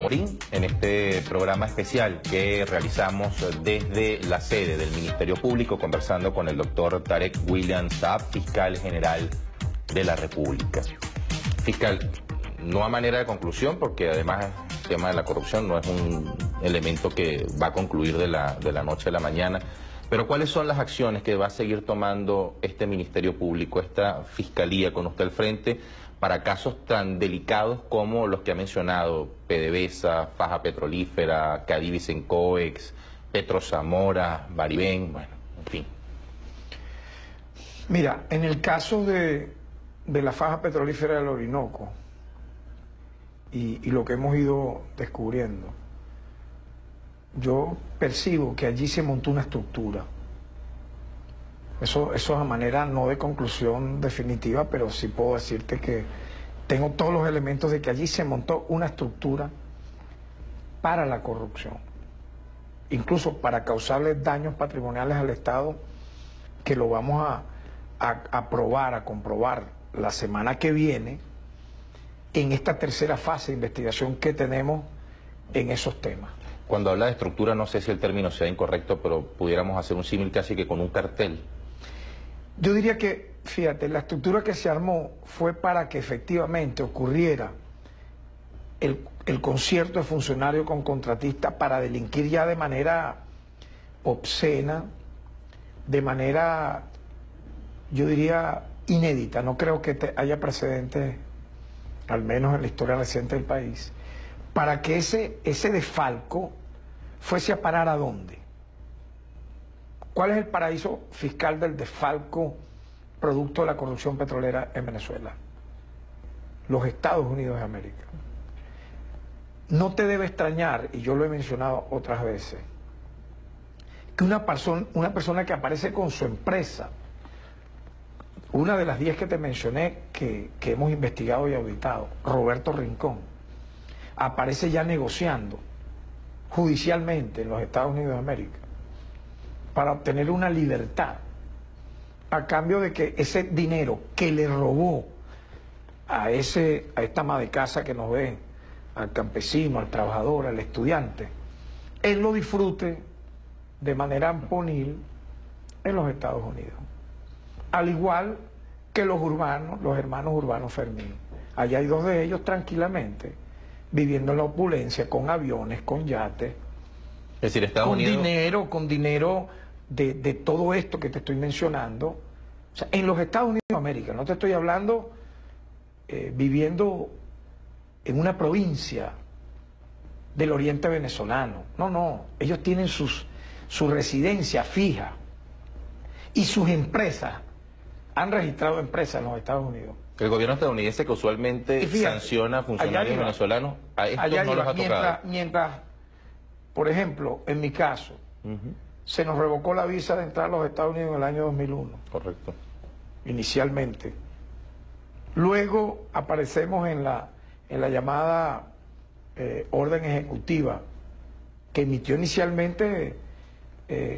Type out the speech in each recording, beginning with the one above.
En este programa especial que realizamos desde la sede del Ministerio Público, conversando con el doctor Tarek William Saab, fiscal general de la República. Fiscal, no a manera de conclusión, porque además el tema de la corrupción no es un elemento que va a concluir de la noche a la mañana, pero ¿cuáles son las acciones que va a seguir tomando este Ministerio Público, esta Fiscalía con usted al frente, para casos tan delicados como los que ha mencionado: PDVSA, Faja Petrolífera, Cadivi-Sencoex, Petro-Zamora, Baribén, bueno, en fin? Mira, en el caso de la Faja Petrolífera del Orinoco y lo que hemos ido descubriendo, yo percibo que allí se montó una estructura. Eso es a manera no de conclusión definitiva, pero sí puedo decirte que tengo todos los elementos de que allí se montó una estructura para la corrupción, incluso para causarle daños patrimoniales al Estado, que lo vamos a probar, a comprobar la semana que viene en esta tercera fase de investigación que tenemos en esos temas. Cuando habla de estructura, no sé si el término sea incorrecto, pero pudiéramos hacer un símil casi que con un cartel. Yo diría que, fíjate, la estructura que se armó fue para que efectivamente ocurriera el concierto de funcionario con contratista para delinquir ya de manera obscena, de manera, yo diría, inédita. No creo que haya precedentes, al menos en la historia reciente del país, para que ese desfalco fuese a parar ¿a dónde? ¿Cuál es el paraíso fiscal del desfalco producto de la corrupción petrolera en Venezuela? Los Estados Unidos de América. No te debe extrañar, y yo lo he mencionado otras veces, que una persona que aparece con su empresa, una de las 10 que te mencioné que hemos investigado y auditado, Roberto Rincón, aparece ya negociando judicialmente en los Estados Unidos de América para obtener una libertad a cambio de que ese dinero que le robó a esta ama de casa que nos ve, al campesino, al trabajador, al estudiante, él lo disfrute de manera amponil en los Estados Unidos. Al igual que los hermanos Urbanos Fermín. Allá hay 2 de ellos tranquilamente, viviendo en la opulencia, con aviones, con yates, es decir, Estados Unidos... con dinero de todo esto que te estoy mencionando. O sea, en los Estados Unidos de América, no te estoy hablando viviendo en una provincia del oriente venezolano. No, ellos tienen su residencia fija y sus empresas, han registrado empresas en los Estados Unidos. El gobierno estadounidense, que usualmente sanciona a funcionarios venezolanos, a estos no los ha tocado. Mientras, por ejemplo, en mi caso, se nos revocó la visa de entrar a los Estados Unidos en el año 2001. Correcto. Inicialmente. Luego aparecemos en la llamada orden ejecutiva que emitió inicialmente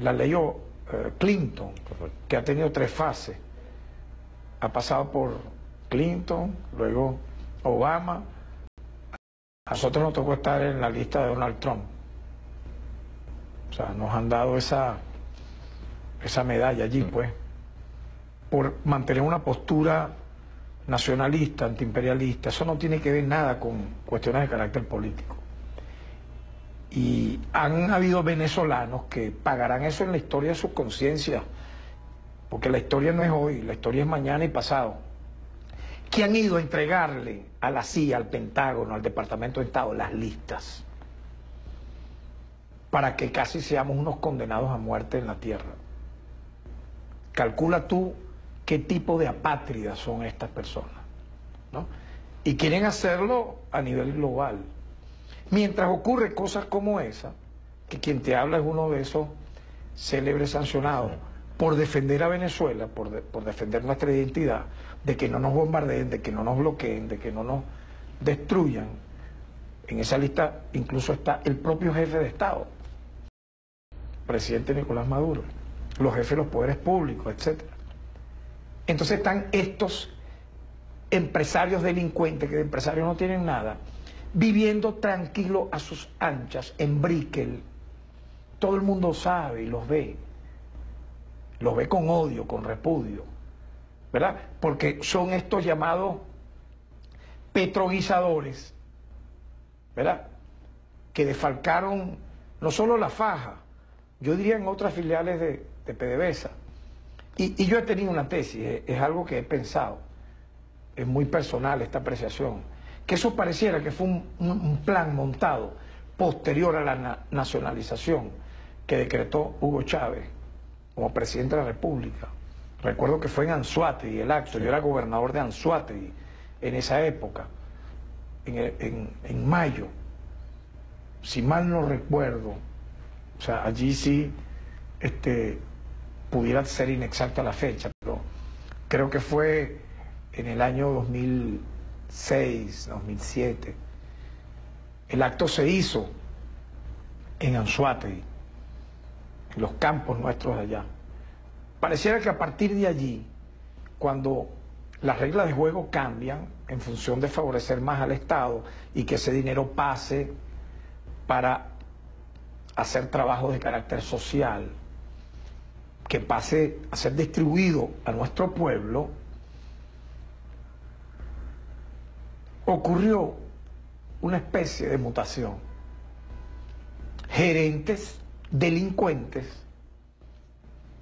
la ley Clinton, correcto, que ha tenido 3 fases. Ha pasado por Clinton, luego Obama. A nosotros nos tocó estar en la lista de Donald Trump. O sea, nos han dado esa medalla allí, pues, por mantener una postura nacionalista, antiimperialista. Eso no tiene que ver nada con cuestiones de carácter político. Y han habido venezolanos que pagarán eso en la historia de sus conciencias, porque la historia no es hoy, la historia es mañana y pasado, que han ido a entregarle a la CIA, al Pentágono, al Departamento de Estado, las listas, para que casi seamos unos condenados a muerte en la tierra. Calcula tú qué tipo de apátridas son estas personas, ¿no? Y quieren hacerlo a nivel global. Mientras ocurre cosas como esa, que quien te habla es uno de esos célebres sancionados por defender a Venezuela, por defender nuestra identidad, de que no nos bombardeen, de que no nos bloqueen, de que no nos destruyan. En esa lista incluso está el propio jefe de Estado, presidente Nicolás Maduro, los jefes de los poderes públicos, etc. Entonces están estos empresarios delincuentes, que de empresarios no tienen nada, viviendo tranquilo a sus anchas en Brickell. Todo el mundo sabe y los ve con odio, con repudio, ¿verdad? Porque son estos llamados petroguisadores, ¿verdad? Que defalcaron no solo La Faja, yo diría en otras filiales de PDVSA. Y yo he tenido una tesis, es algo que he pensado, es muy personal esta apreciación, que eso pareciera que fue un plan montado posterior a la nacionalización que decretó Hugo Chávez como presidente de la República. Recuerdo que fue en Anzoátegui el acto, yo era gobernador de Anzoátegui en esa época, en mayo, si mal no recuerdo, o sea, allí sí pudiera ser inexacta la fecha, pero creo que fue en el año 2006, 2007. El acto se hizo en Anzoátegui, en los campos nuestros de allá. Pareciera que a partir de allí, cuando las reglas de juego cambian en función de favorecer más al Estado y que ese dinero pase para hacer trabajos de carácter social, que pase a ser distribuido a nuestro pueblo, ocurrió una especie de mutación. Gerentes, delincuentes,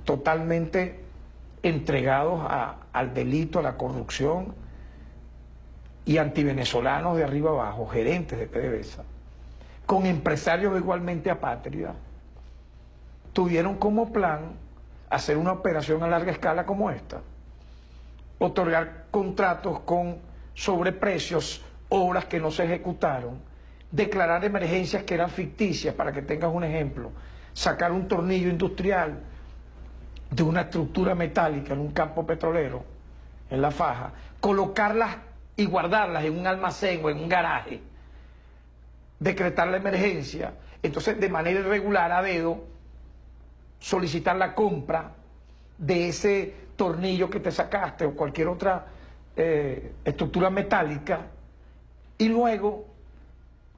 totalmente entregados al delito, a la corrupción, y antivenezolanos de arriba abajo, gerentes de PDVSA, con empresarios igualmente apátridas, tuvieron como plan hacer una operación a larga escala como esta, otorgar contratos con sobreprecios, obras que no se ejecutaron, declarar emergencias que eran ficticias, para que tengas un ejemplo, sacar un tornillo industrial de una estructura metálica en un campo petrolero, en La Faja, colocarlas y guardarlas en un almacén o en un garaje, decretar la emergencia, entonces de manera irregular, a dedo, solicitar la compra de ese tornillo que te sacaste o cualquier otra estructura metálica, y luego,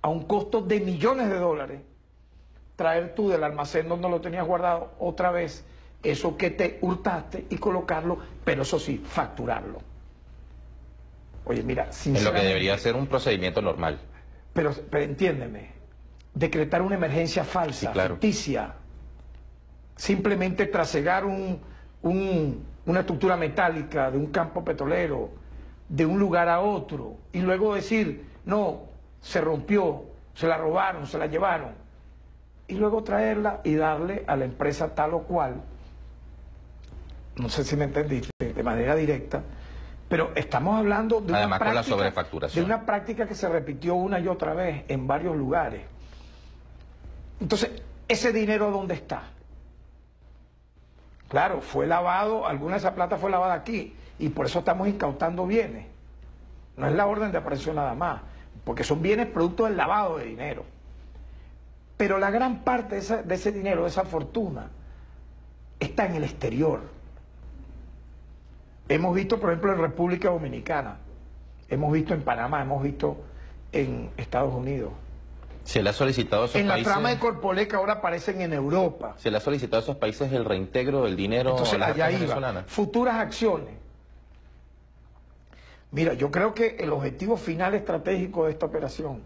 a un costo de millones de dólares, traer tú del almacén donde lo tenías guardado otra vez eso que te hurtaste y colocarlo, pero eso sí, facturarlo. Oye, mira, sinceramente... Es lo que debería ser un procedimiento normal. Pero entiéndeme, decretar una emergencia falsa, sí, claro, ficticia, simplemente trasegar una estructura metálica de un campo petrolero, de un lugar a otro, y luego decir, no, se rompió, se la robaron, se la llevaron, y luego traerla y darle a la empresa tal o cual, no sé si me entendiste, de manera directa, pero estamos hablando de además una práctica, con la sobrefacturación, de una práctica que se repitió una y otra vez en varios lugares. Entonces, ¿ese dinero dónde está? Claro, fue lavado, alguna de esa plata fue lavada aquí, y por eso estamos incautando bienes. No es la orden de aprehensión nada más, porque son bienes producto del lavado de dinero. Pero la gran parte de ese dinero, de esa fortuna, está en el exterior. Hemos visto, por ejemplo, en República Dominicana, hemos visto en Panamá, hemos visto en Estados Unidos. Se le ha solicitado a esos en países... la trama de Corpoleca ahora aparecen en Europa. Se le ha solicitado a esos países el reintegro del dinero. Entonces, a las allá arcas iba. venezolanas. Futuras acciones. Mira, yo creo que el objetivo final estratégico de esta operación,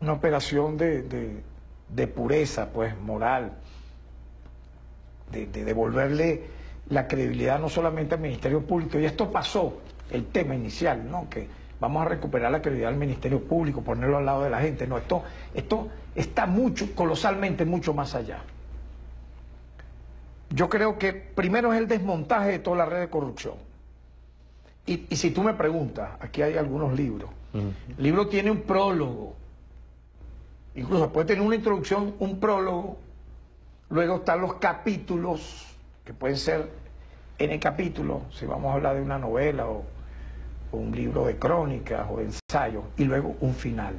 una operación de pureza, pues, moral, de devolverle la credibilidad no solamente al Ministerio Público, y esto pasó, el tema inicial, ¿no? Que vamos a recuperar la credibilidad del Ministerio Público, ponerlo al lado de la gente. No, esto está colosalmente mucho más allá. Yo creo que primero es el desmontaje de toda la red de corrupción. Y si tú me preguntas, aquí hay algunos libros. El libro tiene un prólogo. Incluso puede tener una introducción, un prólogo. Luego están los capítulos, que pueden ser N capítulos, si vamos a hablar de una novela o un libro de crónicas o de ensayos, y luego un final.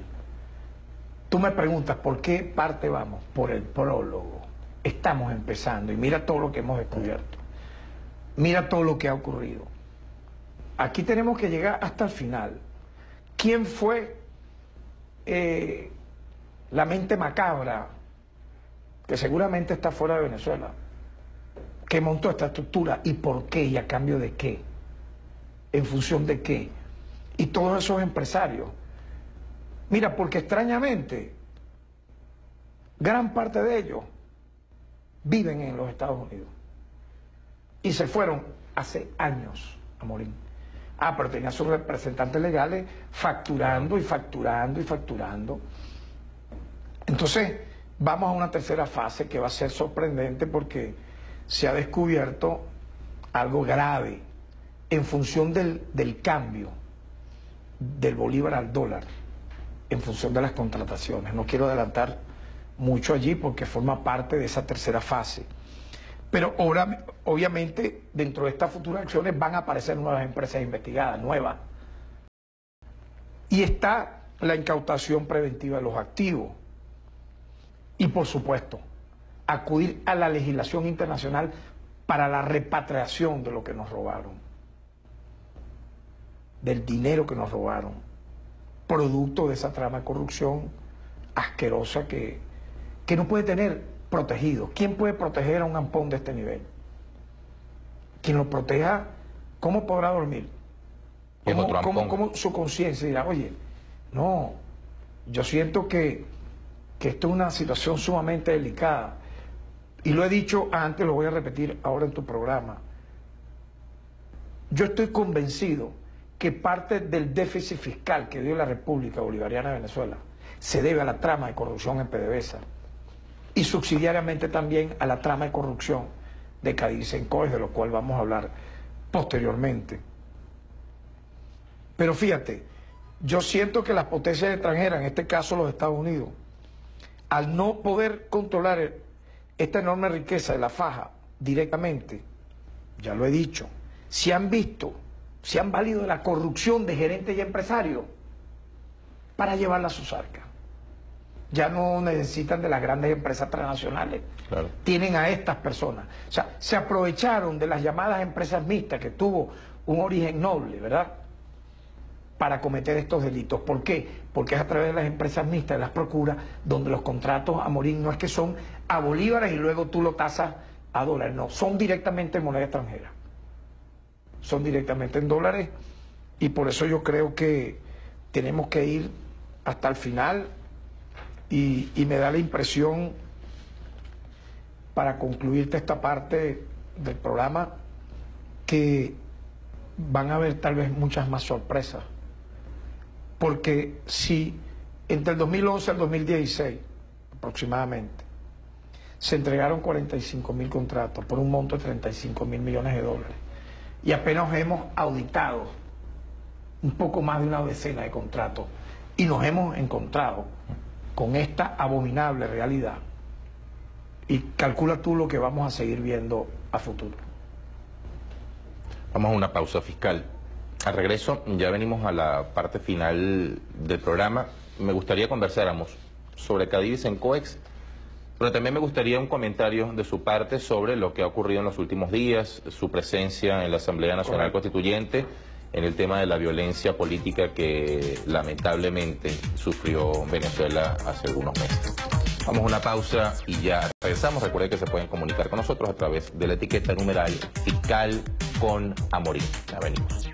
Tú me preguntas, ¿por qué parte vamos? Por el prólogo. Estamos empezando y mira todo lo que hemos descubierto. Mira todo lo que ha ocurrido. Aquí tenemos que llegar hasta el final. ¿Quién fue la mente macabra, que seguramente está fuera de Venezuela, que montó esta estructura y por qué y a cambio de qué, en función de qué, y todos esos empresarios. Mira, porque extrañamente, gran parte de ellos viven en los Estados Unidos y se fueron hace años a Morín. Ah, pero tenía sus representantes legales facturando y facturando y facturando. Entonces, vamos a una tercera fase que va a ser sorprendente porque se ha descubierto algo grave en función del cambio del bolívar al dólar, en función de las contrataciones. No quiero adelantar mucho allí porque forma parte de esa tercera fase. Pero ahora, obviamente, dentro de estas futuras acciones van a aparecer nuevas empresas investigadas, nuevas. Y está la incautación preventiva de los activos. Y, por supuesto, acudir a la legislación internacional para la repatriación de lo que nos robaron, del dinero que nos robaron, producto de esa trama de corrupción asquerosa que no puede tener protegido. ¿Quién puede proteger a un ampón de este nivel? Quien lo proteja, ¿cómo podrá dormir? ¿Cómo su conciencia dirá, oye, no, yo siento que esto es una situación sumamente delicada? Y lo he dicho antes, lo voy a repetir ahora en tu programa. Yo estoy convencido que parte del déficit fiscal que dio la República Bolivariana de Venezuela se debe a la trama de corrupción en PDVSA y subsidiariamente también a la trama de corrupción de Cadivicencoes, de lo cual vamos a hablar posteriormente. Pero fíjate, yo siento que las potencias extranjeras, en este caso los Estados Unidos, al no poder controlar esta enorme riqueza de la faja directamente, ya lo he dicho, se han valido de la corrupción de gerentes y empresarios para llevarla a sus arcas. Ya no necesitan de las grandes empresas transnacionales. Claro. Tienen a estas personas. O sea, se aprovecharon de las llamadas empresas mixtas, que tuvo un origen noble, ¿verdad?, para cometer estos delitos. ¿Por qué? Porque es a través de las empresas mixtas, de las procuras, donde los contratos a Morín no es que son a bolívares y luego tú lo tasas a dólares. No, son directamente en moneda extranjera. Son directamente en dólares, y por eso yo creo que tenemos que ir hasta el final. Y me da la impresión, para concluirte esta parte del programa, que van a haber tal vez muchas más sorpresas. Porque si entre el 2011 al 2016, aproximadamente, se entregaron 45.000 contratos por un monto de 35.000 millones de dólares, y apenas hemos auditado un poco más de una decena de contratos, y nos hemos encontrado con esta abominable realidad, y calcula tú lo que vamos a seguir viendo a futuro. Vamos a una pausa fiscal. Al regreso, ya venimos a la parte final del programa. Me gustaría conversáramos sobre Cadivicencoes, pero también me gustaría un comentario de su parte sobre lo que ha ocurrido en los últimos días, su presencia en la Asamblea Nacional Constituyente, en el tema de la violencia política que lamentablemente sufrió Venezuela hace algunos meses. Vamos a una pausa y ya regresamos. Recuerden que se pueden comunicar con nosotros a través de la etiqueta numeral Fiscal con Amorín. Ya venimos.